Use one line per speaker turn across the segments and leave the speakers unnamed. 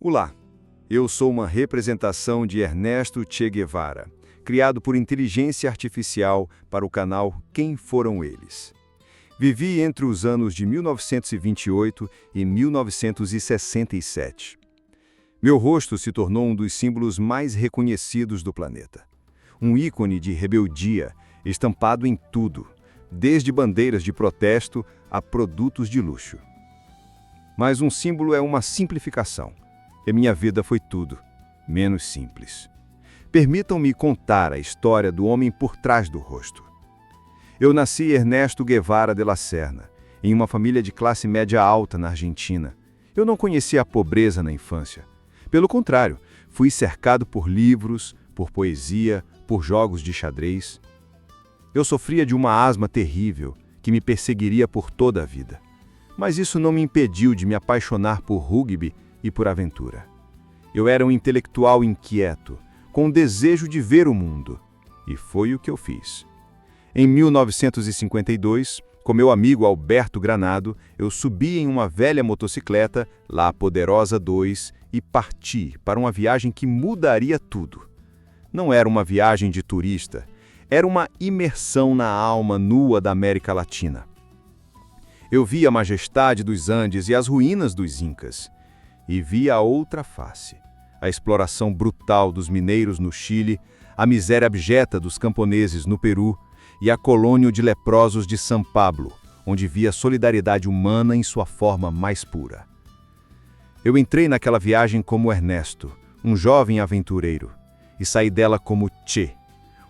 Olá, eu sou uma representação de Ernesto Che Guevara, criado por inteligência artificial para o canal Quem Foram Eles. Vivi entre os anos de 1928 e 1967. Meu rosto se tornou um dos símbolos mais reconhecidos do planeta. Um ícone de rebeldia estampado em tudo, desde bandeiras de protesto a produtos de luxo. Mas um símbolo é uma simplificação. E minha vida foi tudo, menos simples. Permitam-me contar a história do homem por trás do rosto. Eu nasci Ernesto Guevara de la Serna, em uma família de classe média alta na Argentina. Eu não conhecia a pobreza na infância. Pelo contrário, fui cercado por livros, por poesia, por jogos de xadrez. Eu sofria de uma asma terrível que me perseguiria por toda a vida. Mas isso não me impediu de me apaixonar por rugby e por aventura. Eu era um intelectual inquieto, com o desejo de ver o mundo, e foi o que eu fiz. Em 1952, com meu amigo Alberto Granado, eu subi em uma velha motocicleta, La Poderosa 2, e parti para uma viagem que mudaria tudo. Não era uma viagem de turista, era uma imersão na alma nua da América Latina. Eu vi a majestade dos Andes e as ruínas dos Incas, e vi a outra face, a exploração brutal dos mineiros no Chile, a miséria abjeta dos camponeses no Peru e a colônia de leprosos de São Pablo, onde vi a solidariedade humana em sua forma mais pura. Eu entrei naquela viagem como Ernesto, um jovem aventureiro, e saí dela como Che,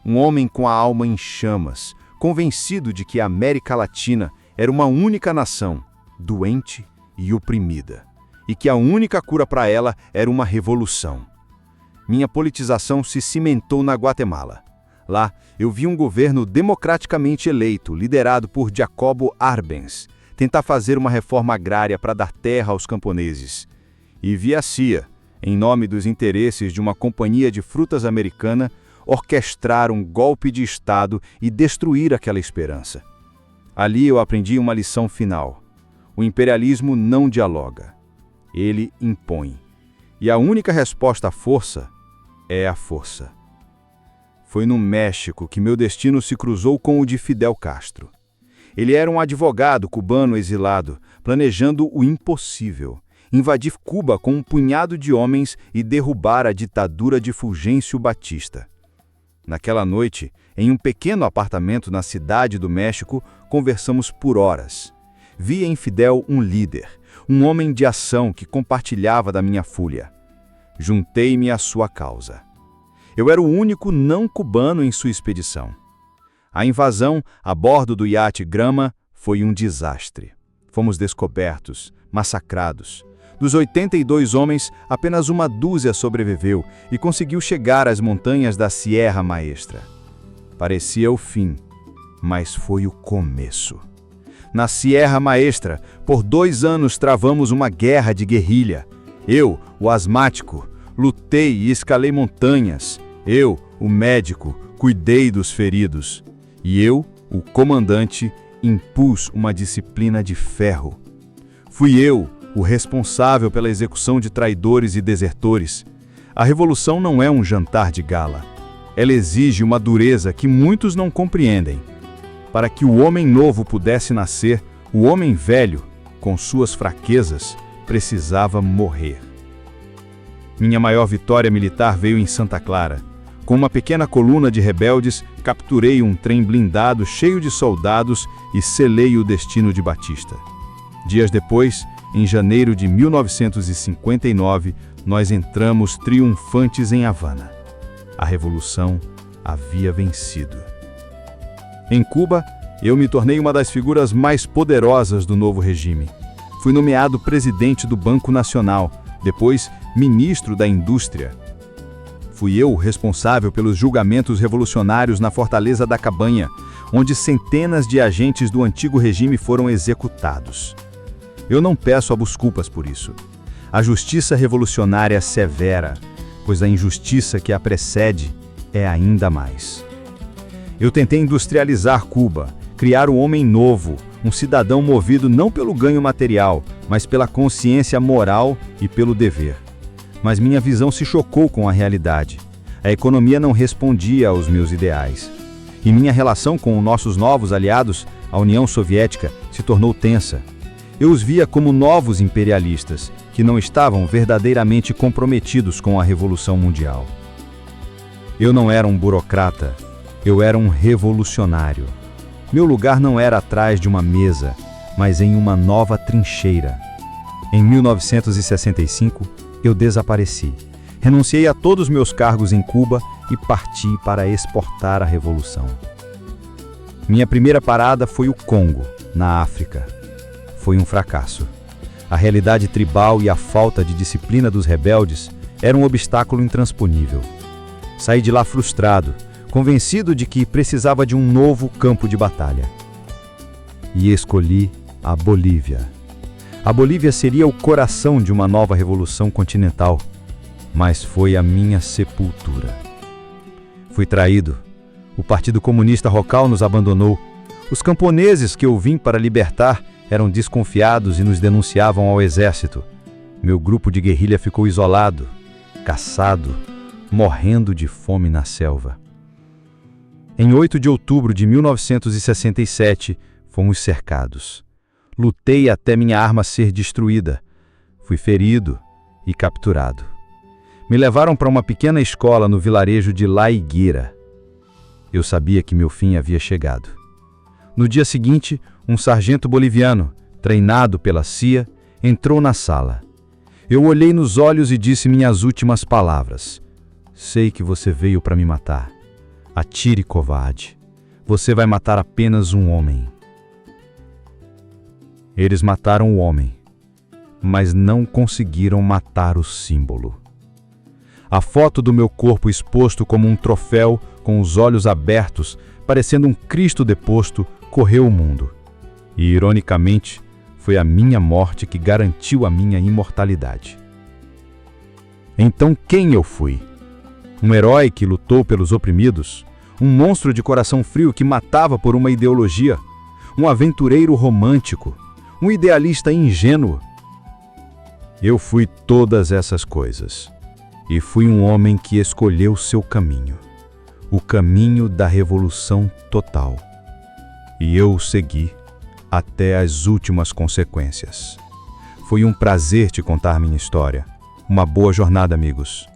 um homem com a alma em chamas, convencido de que a América Latina era uma única nação, doente e oprimida, e que a única cura para ela era uma revolução. Minha politização se cimentou na Guatemala. Lá, eu vi um governo democraticamente eleito, liderado por Jacobo Arbenz, tentar fazer uma reforma agrária para dar terra aos camponeses. E vi a CIA, em nome dos interesses de uma companhia de frutas americana, orquestrar um golpe de Estado e destruir aquela esperança. Ali eu aprendi uma lição final. O imperialismo não dialoga. Ele impõe. E a única resposta à força é a força. Foi no México que meu destino se cruzou com o de Fidel Castro. Ele era um advogado cubano exilado, planejando o impossível: invadir Cuba com um punhado de homens e derrubar a ditadura de Fulgêncio Batista. Naquela noite, em um pequeno apartamento na cidade do México, conversamos por horas. Vi em Fidel um líder, um homem de ação que compartilhava da minha fúria. Juntei-me à sua causa. Eu era o único não cubano em sua expedição. A invasão, a bordo do iate Grama, foi um desastre. Fomos descobertos, massacrados. Dos 82 homens, apenas uma dúzia sobreviveu e conseguiu chegar às montanhas da Sierra Maestra. Parecia o fim, mas foi o começo. Na Sierra Maestra, por 2 anos travamos uma guerra de guerrilha. Eu, o asmático, lutei e escalei montanhas. Eu, o médico, cuidei dos feridos. E eu, o comandante, impus uma disciplina de ferro. Fui eu, o responsável pela execução de traidores e desertores. A revolução não é um jantar de gala. Ela exige uma dureza que muitos não compreendem. Para que o homem novo pudesse nascer, o homem velho, com suas fraquezas, precisava morrer. Minha maior vitória militar veio em Santa Clara. Com uma pequena coluna de rebeldes, capturei um trem blindado cheio de soldados e selei o destino de Batista. Dias depois, em janeiro de 1959, nós entramos triunfantes em Havana. A revolução havia vencido. Em Cuba, eu me tornei uma das figuras mais poderosas do novo regime. Fui nomeado presidente do Banco Nacional, depois ministro da Indústria. Fui eu o responsável pelos julgamentos revolucionários na Fortaleza da Cabanha, onde centenas de agentes do antigo regime foram executados. Eu não peço desculpas por isso. A justiça revolucionária é severa, pois a injustiça que a precede é ainda mais. Eu tentei industrializar Cuba, criar um homem novo, um cidadão movido não pelo ganho material, mas pela consciência moral e pelo dever. mas minha visão se chocou com a realidade. A economia não respondia aos meus ideais. E minha relação com nossos novos aliados, a União Soviética, se tornou tensa. Eu os via como novos imperialistas, que não estavam verdadeiramente comprometidos com a Revolução Mundial. Eu não era um burocrata, eu era um revolucionário. Meu lugar não era atrás de uma mesa, mas em uma nova trincheira. Em 1965, eu desapareci. Renunciei a todos os meus cargos em Cuba e parti para exportar a revolução. Minha primeira parada foi o Congo, na África. Foi um fracasso. A realidade tribal e a falta de disciplina dos rebeldes era um obstáculo intransponível. Saí de lá frustrado, convencido de que precisava de um novo campo de batalha. E escolhi a Bolívia. A Bolívia seria o coração de uma nova revolução continental, mas foi a minha sepultura. Fui traído. O Partido Comunista Local nos abandonou. Os camponeses que eu vim para libertar eram desconfiados e nos denunciavam ao exército. Meu grupo de guerrilha ficou isolado, caçado, morrendo de fome na selva. Em 8 de outubro de 1967, fomos cercados. Lutei até minha arma ser destruída. Fui ferido e capturado. Me levaram para uma pequena escola no vilarejo de La Higuera. Eu sabia que meu fim havia chegado. No dia seguinte, um sargento boliviano, treinado pela CIA, entrou na sala. Eu olhei nos olhos e disse minhas últimas palavras. Sei que você veio para me matar. Atire, covarde. Você vai matar apenas um homem. Eles mataram o homem, mas não conseguiram matar o símbolo. A foto do meu corpo exposto como um troféu, com os olhos abertos, parecendo um Cristo deposto, correu o mundo. E, ironicamente, foi a minha morte que garantiu a minha imortalidade. Então quem eu fui? Um herói que lutou pelos oprimidos? Um monstro de coração frio que matava por uma ideologia? Um aventureiro romântico? Um idealista ingênuo? Eu fui todas essas coisas. E fui um homem que escolheu seu caminho. O caminho da revolução total. E eu o segui até as últimas consequências. Foi um prazer te contar minha história. Uma boa jornada, amigos.